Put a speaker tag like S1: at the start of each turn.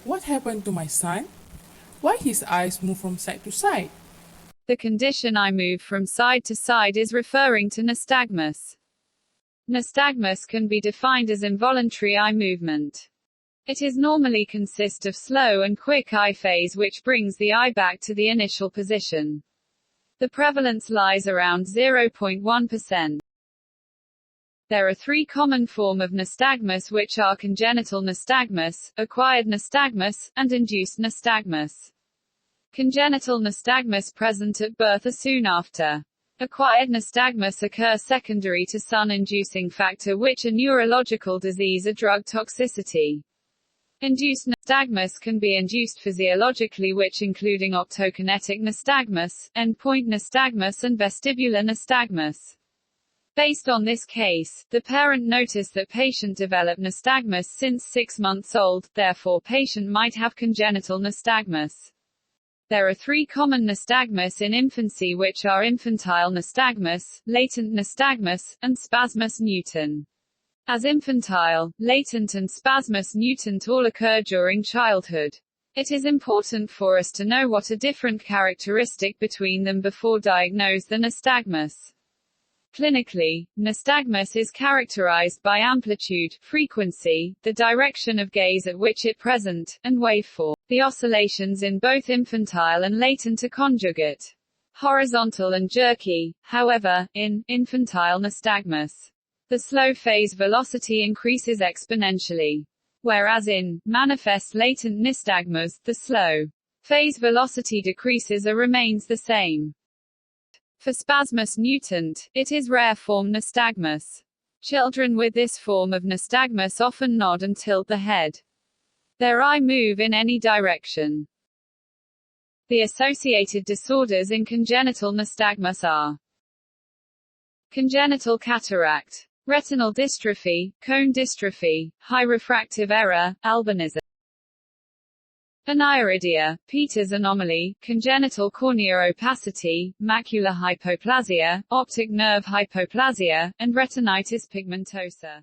S1: What happened to my son? Why his eyes move from side to side?
S2: The condition eye move from side to side is referring to nystagmus. Nystagmus can be defined as involuntary eye movement. It is normally consist of slow and quick eye phase which brings the eye back to the initial position. The prevalence lies around 0.1%. There are three common forms of nystagmus which are congenital nystagmus, acquired nystagmus, and induced nystagmus. Congenital nystagmus present at birth or soon after. Acquired nystagmus occur secondary to sun-inducing factor which are neurological disease or drug toxicity. Induced nystagmus can be induced physiologically which including optokinetic nystagmus, endpoint nystagmus and vestibular nystagmus. Based on this case, the parent noticed that patient developed nystagmus since 6 months old, therefore patient might have congenital nystagmus. There are three common nystagmus in infancy which are infantile nystagmus, latent nystagmus, and spasmus mutant. As infantile, latent and spasmus mutant all occur during childhood. It is important for us to know what a different characteristic between them before diagnose the nystagmus. Clinically, nystagmus is characterized by amplitude, frequency, the direction of gaze at which it present, and waveform. The oscillations in both infantile and latent are conjugate. Horizontal and jerky, however, in infantile nystagmus. The slow phase velocity increases exponentially. Whereas in manifest latent nystagmus, the slow phase velocity decreases or remains the same. For spasmus mutant, it is rare form nystagmus. Children with this form of nystagmus often nod and tilt the head. Their eye move in any direction. The associated disorders in congenital nystagmus are congenital cataract, retinal dystrophy, cone dystrophy, high refractive error, albinism. Aniridia, Peters anomaly, congenital cornea opacity, macular hypoplasia, optic nerve hypoplasia, and retinitis pigmentosa.